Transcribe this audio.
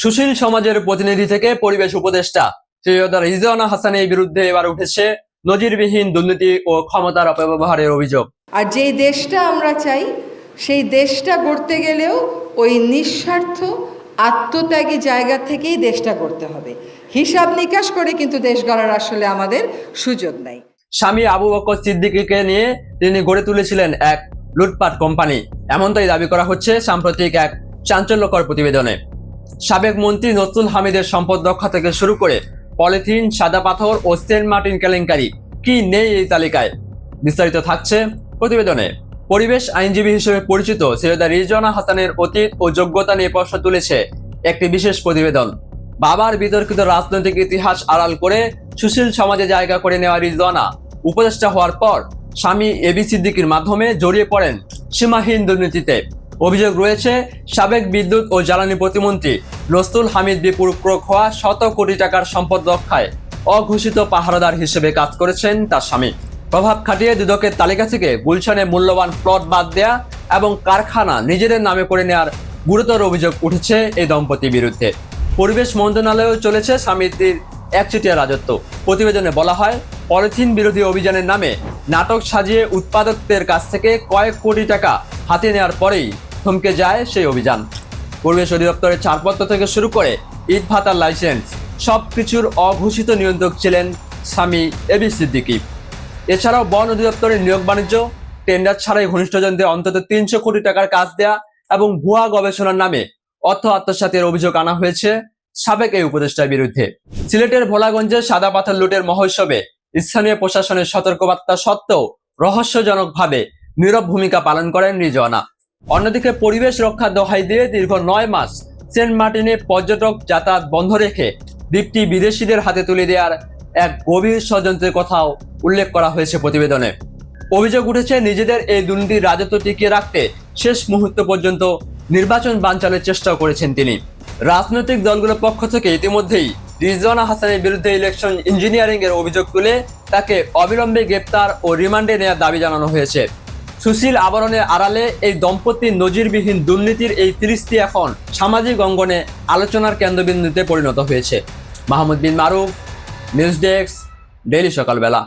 সুশীল সমাজের প্রতিনিধি থেকে পরিবেশ উপদেষ্টা সৈয়দা রিজওয়ানা হাসানের বিরুদ্ধে এবার উঠেছে নজিরবিহীন দুর্নীতি ও ক্ষমতার অপব্যবহারের অভিযোগ। আর যেই দেশটা আমরা চাই সেই দেশটা গড়তে গেলেও ওই নিঃস্বার্থ আত্মত্যাগী জায়গা থেকেই দেশটা গড়তে হবে। হিসাব নিকাশ করে কিন্তু দেশ গড়ার আসলে আমাদের সুযোগ নাই। স্বামী আবু বকর সিদ্দিকীকে নিয়ে তিনি গড়ে তুলেছিলেন এক লুটপাট কোম্পানি, এমনটাই দাবি করা হচ্ছে সাম্প্রতিক এক চাঞ্চল্যকর প্রতিবেদনে। সাবেক মন্ত্রী নসরুল হামিদের সম্পদ রক্ষা থেকে শুরু করে পলিথিন, সাদা পাথর ও সেন্ট মার্টিন কেলেঙ্কারি কি নেই এই তালিকায়, বিস্তারিত থাকছে প্রতিবেদনে। পরিবেশ আইনজীবী হিসেবে পরিচিত সৈয়দা রিজওয়ানা হাসানের অতীত ও যোগ্যতা নিয়ে প্রশ্ন তুলেছে একটি বিশেষ প্রতিবেদন। বাবার বিতর্কিত রাজনৈতিক ইতিহাস আড়াল করে সুশীল সমাজে জায়গা করে নেওয়া রিজওয়ানা উপদেষ্টা হওয়ার পর স্বামী এবি সিদ্দিকীর মাধ্যমে জড়িয়ে পড়েন সীমাহীন দুর্নীতিতে। অভিযোগ রয়েছে সাবেক বিদ্যুৎ ও জ্বালানি প্রতিমন্ত্রী নসরুল হামিদ বিপুল ক্রোক হওয়া শত কোটি টাকার সম্পদ রক্ষায় অঘোষিত পাহারাদার হিসেবে কাজ করেছেন তার স্বামী। প্রভাব খাটিয়ে দুদকের তালিকা থেকে গুলশানে মূল্যবান প্লট বাদ দেয়া এবং কারখানা নিজেদের নামে করে নেওয়ার গুরুতর অভিযোগ উঠেছে এই দম্পতির বিরুদ্ধে। পরিবেশ মন্ত্রণালয়েও চলেছে স্বামীর একচেটিয়া রাজত্ব। প্রতিবেদনে বলা হয়, পলিথিন বিরোধী অভিযানের নামে নাটক সাজিয়ে উৎপাদকদের কাছ থেকে কয়েক কোটি টাকা হাতে নেওয়ার পরেই থমকে যায় সেই অভিযান। পরিবেশ অধিদপ্তরের ছাড়পত্র থেকে শুরু করে ইট ভাতার লাইসেন্স সবকিছুর অঘোষিত নিয়ন্ত্রক ছিলেন স্বামী এবি সিদ্দিকী। এছাড়াও বন অধিদপ্তরের নিয়োগ বাণিজ্য, টেন্ডার ছাড়াই ঘনিষ্ঠজনদের অন্তত 300 কোটি টাকার কাজ দেয়া এবং ভুয়া গবেষণার নামে অর্থ আত্মসাতের অভিযোগ আনা হয়েছে সাবেক এই উপদেষ্টার বিরুদ্ধে। সিলেটের ভোলাগঞ্জে সাদা পাথর লুটের মহোৎসবে স্থানীয় প্রশাসনের সতর্কবার্তা সত্ত্বেও রহস্যজনকভাবে নীরব ভূমিকা পালন করেন রিজওয়ানা। অন্যদিকে পরিবেশ রক্ষার দোহাই দিয়ে দীর্ঘ 9 মাস সেন্ট মার্টিনে পর্যটক যাতায়াত বন্ধ রেখে দ্বীপটি বিদেশিদের হাতে তুলে দেওয়ার এক গভীর ষড়যন্ত্রের কথাও উল্লেখ করা হয়েছে প্রতিবেদনে। অভিযোগ উঠেছে নিজেদের এই দুর্নীতির রাজত্ব টিকিয়ে রাখতে শেষ মুহূর্ত পর্যন্ত নির্বাচন বানচালের চেষ্টাও করেছেন তিনি। রাজনৈতিক দলগুলোর পক্ষ থেকে ইতিমধ্যেই রিজওয়ানা হাসানের বিরুদ্ধে ইলেকশন ইঞ্জিনিয়ারিং এর অভিযোগ তুলে তাকে অবিলম্বে গ্রেপ্তার ও রিমান্ডে নেওয়ার দাবি জানানো হয়েছে। সুশীল আবরণের আড়ালে এই দম্পতির নজিরবিহীন দুর্নীতির এই ফিরিস্তি এখন সামাজিক অঙ্গনে আলোচনার কেন্দ্রবিন্দুতে পরিণত হয়েছে। মাহমুদ বিন মারুফ, নিউজ ডেস্ক, ডেইলি সকালবেলা।